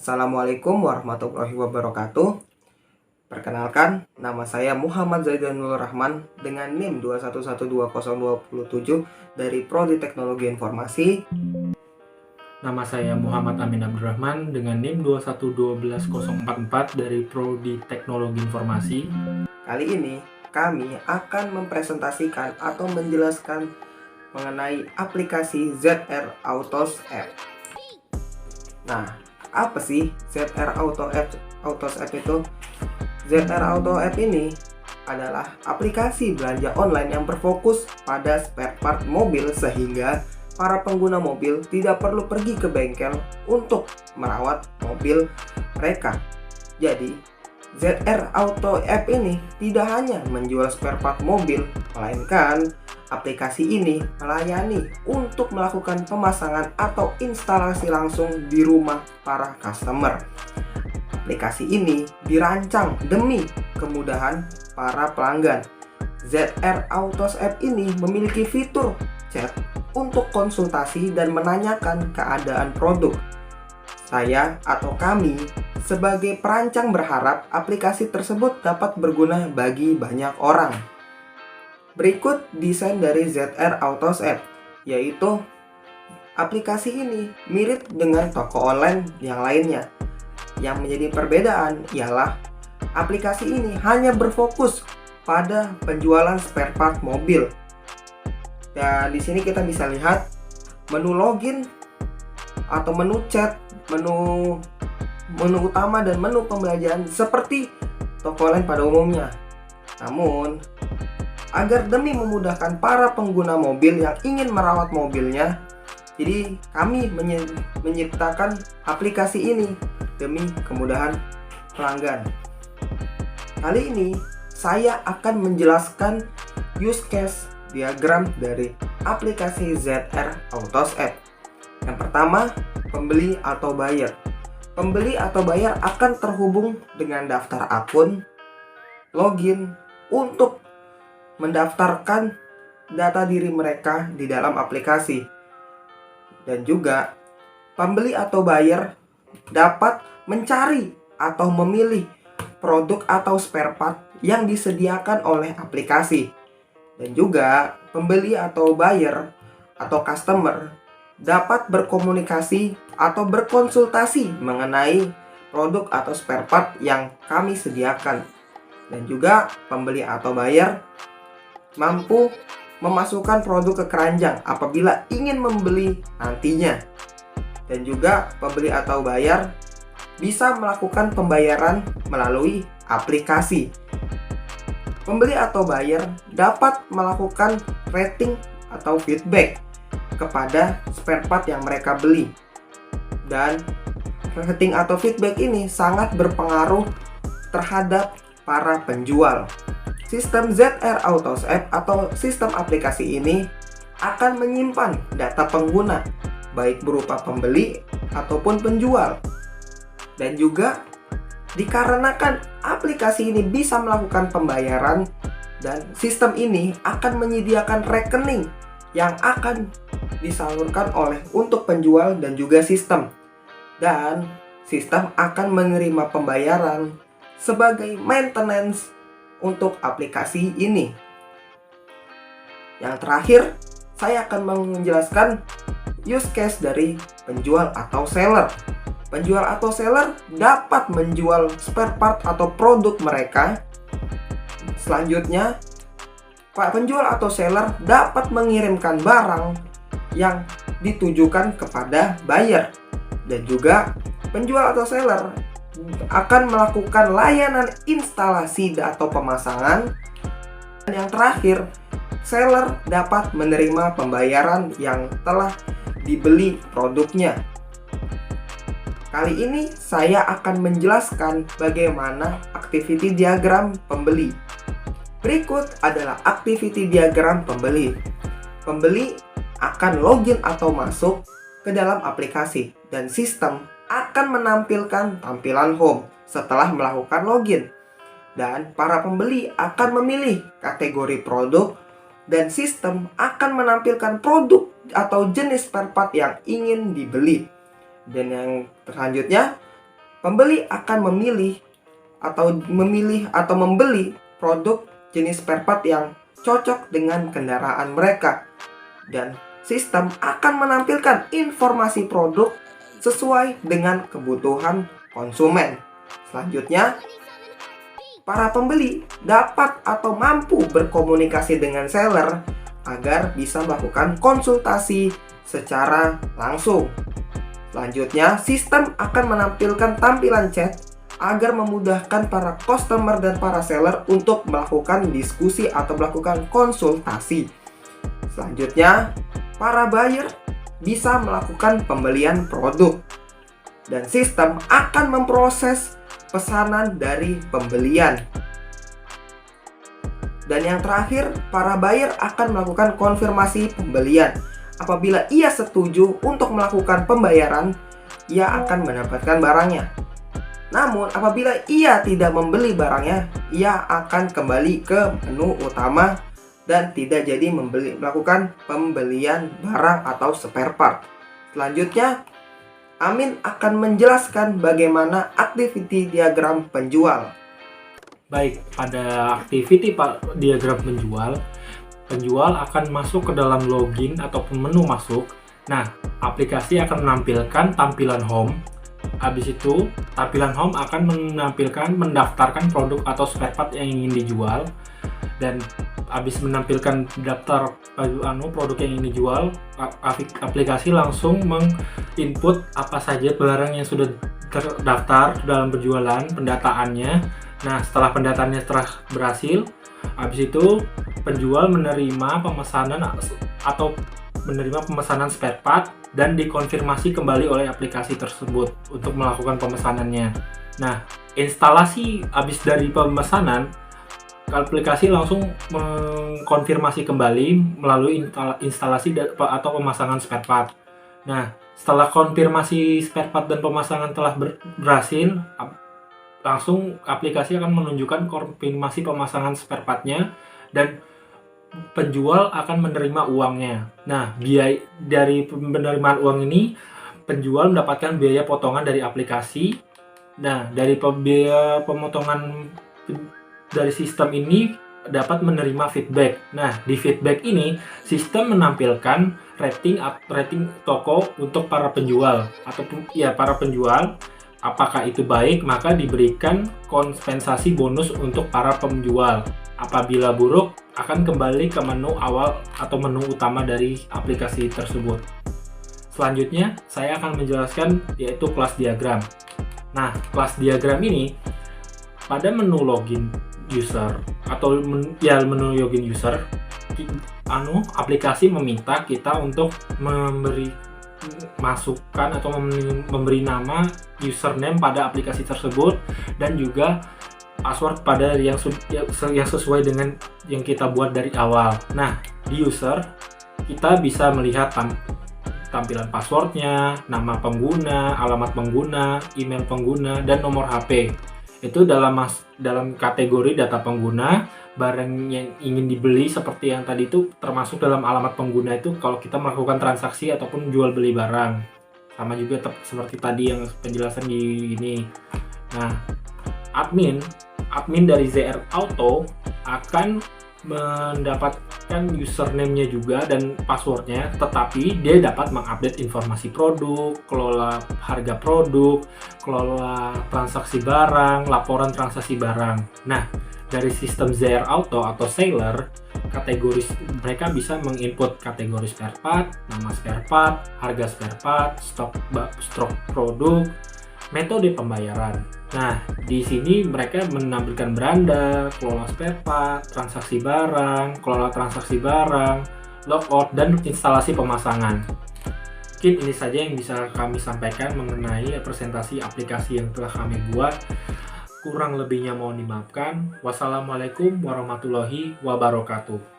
Assalamualaikum warahmatullahi wabarakatuh. Perkenalkan, nama saya Muhammad Zaidanul Rahman dengan NIM 2112027 dari Prodi Teknologi Informasi. Nama saya Muhammad Amin Abdurrahman dengan NIM 2112044 dari Prodi Teknologi Informasi. Kali ini kami akan mempresentasikan atau menjelaskan mengenai aplikasi ZR Autos App. Nah, apa sih ZR Autos App itu? ZR Auto App ini adalah aplikasi belanja online yang berfokus pada spare part mobil sehingga para pengguna mobil tidak perlu pergi ke bengkel untuk merawat mobil mereka. Jadi, ZR Auto App ini tidak hanya menjual spare part mobil, melainkan aplikasi ini melayani untuk melakukan pemasangan atau instalasi langsung di rumah para customer. Aplikasi ini dirancang demi kemudahan para pelanggan. ZR Autos App ini memiliki fitur chat untuk konsultasi dan menanyakan keadaan produk. Saya atau kami sebagai perancang berharap aplikasi tersebut dapat berguna bagi banyak orang. Berikut desain dari ZR Autos App, yaitu aplikasi ini mirip dengan toko online yang lainnya. Yang menjadi perbedaan ialah aplikasi ini hanya berfokus pada penjualan spare part mobil. Dan di sini kita bisa lihat menu login atau menu chat, menu utama dan menu pembelanjaan seperti toko online pada umumnya. Namun, agar demi memudahkan para pengguna mobil yang ingin merawat mobilnya, jadi kami menciptakan aplikasi ini demi kemudahan pelanggan. Kali ini saya akan menjelaskan use case diagram dari aplikasi ZR Autos App. Yang pertama, pembeli atau buyer. Pembeli atau buyer akan terhubung dengan daftar akun, login untuk mendaftarkan data diri mereka di dalam aplikasi. Dan juga pembeli atau buyer dapat mencari atau memilih produk atau spare part yang disediakan oleh aplikasi. Dan juga pembeli atau buyer atau customer dapat berkomunikasi atau berkonsultasi mengenai produk atau spare part yang kami sediakan. Dan juga pembeli atau buyer mampu memasukkan produk ke keranjang apabila ingin membeli nantinya. Dan juga pembeli atau buyer bisa melakukan pembayaran melalui aplikasi. Pembeli atau buyer dapat melakukan rating atau feedback kepada spare part yang mereka beli. Dan rating atau feedback ini sangat berpengaruh terhadap para penjual. Sistem ZR Autos App atau sistem aplikasi ini akan menyimpan data pengguna baik berupa pembeli ataupun penjual. Dan juga dikarenakan aplikasi ini bisa melakukan pembayaran dan sistem ini akan menyediakan rekening yang akan disalurkan oleh untuk penjual dan juga sistem. Dan sistem akan menerima pembayaran sebagai maintenance untuk aplikasi ini. Yang terakhir, saya akan menjelaskan use case dari penjual atau seller. Penjual atau seller dapat menjual spare part atau produk mereka. Selanjutnya, Pak penjual atau seller dapat mengirimkan barang yang ditujukan kepada buyer. Dan juga penjual atau seller akan melakukan layanan instalasi atau pemasangan. Dan yang terakhir, seller dapat menerima pembayaran yang telah dibeli produknya. Kali ini saya akan menjelaskan bagaimana activity diagram pembeli. Berikut adalah activity diagram pembeli. Pembeli akan login atau masuk ke dalam aplikasi dan sistem akan menampilkan tampilan home setelah melakukan login. Dan para pembeli akan memilih kategori produk dan sistem akan menampilkan produk atau jenis spare part yang ingin dibeli. Dan yang selanjutnya, pembeli akan memilih atau membeli produk jenis spare part yang cocok dengan kendaraan mereka, dan sistem akan menampilkan informasi produk sesuai dengan kebutuhan konsumen. Selanjutnya, para pembeli dapat atau mampu berkomunikasi dengan seller agar bisa melakukan konsultasi secara langsung. Selanjutnya, sistem akan menampilkan tampilan chat agar memudahkan para customer dan para seller untuk melakukan diskusi atau melakukan konsultasi. Selanjutnya, para buyer bisa melakukan pembelian produk, dan sistem akan memproses pesanan dari pembelian. Dan yang terakhir, para buyer akan melakukan konfirmasi pembelian. Apabila ia setuju untuk melakukan pembayaran, ia akan mendapatkan barangnya. Namun, apabila ia tidak membeli barangnya, ia akan kembali ke menu utama dan tidak jadi melakukan pembelian barang atau spare part. Selanjutnya, Amin akan menjelaskan bagaimana activity diagram penjual. Baik, pada activity diagram penjual akan masuk ke dalam login ataupun menu masuk. Nah, aplikasi akan menampilkan tampilan home. Habis itu, tampilan home akan mendaftarkan produk atau spare part yang ingin dijual. Dan habis menampilkan daftar produk yang ingin dijual, aplikasi langsung menginput apa saja barang yang sudah terdaftar dalam penjualan, pendataannya. Nah, setelah pendataannya berhasil, habis itu penjual menerima pemesanan atau menerima pemesanan spare part dan dikonfirmasi kembali oleh aplikasi tersebut untuk melakukan pemesanannya. Nah, instalasi habis dari pemesanan, aplikasi langsung mengkonfirmasi kembali melalui instalasi atau pemasangan spare part. Nah, setelah konfirmasi spare part dan pemasangan telah berhasil, langsung aplikasi akan menunjukkan konfirmasi pemasangan spare partnya dan penjual akan menerima uangnya. Nah, biaya dari penerimaan uang ini, penjual mendapatkan biaya potongan dari aplikasi. Nah, dari biaya pemotongan dari sistem ini dapat menerima feedback. Nah, di feedback ini sistem menampilkan rating toko untuk para penjual ataupun para penjual. Apakah itu baik, maka diberikan kompensasi bonus untuk para penjual. Apabila buruk, akan kembali ke menu awal atau menu utama dari aplikasi tersebut. Selanjutnya, saya akan menjelaskan yaitu kelas diagram. Nah, kelas diagram ini pada menu login user atau menu login user, aplikasi meminta kita untuk masukkan atau memberi nama username pada aplikasi tersebut dan juga password pada yang sesuai dengan yang kita buat dari awal. Nah, di user kita bisa melihat tampilan passwordnya, nama pengguna, alamat pengguna, email pengguna, dan nomor HP. Itu dalam kategori data pengguna. Barang yang ingin dibeli seperti yang tadi itu termasuk dalam alamat pengguna itu kalau kita melakukan transaksi ataupun jual beli barang. Sama juga seperti tadi yang penjelasan di ini. Nah, admin dari ZR Auto akan mendapatkan username-nya juga dan passwordnya, tetapi dia dapat mengupdate informasi produk, kelola harga produk, kelola transaksi barang, laporan transaksi barang. Nah, dari sistem ZR Auto atau Seller, mereka bisa menginput kategori spare part, nama spare part, harga spare part, stok produk, metode pembayaran. Nah, di sini mereka menampilkan beranda, kelola spare part, transaksi barang, kelola transaksi barang, logout, dan instalasi pemasangan. Mungkin ini saja yang bisa kami sampaikan mengenai presentasi aplikasi yang telah kami buat. Kurang lebihnya mohon dimaafkan. Wassalamualaikum warahmatullahi wabarakatuh.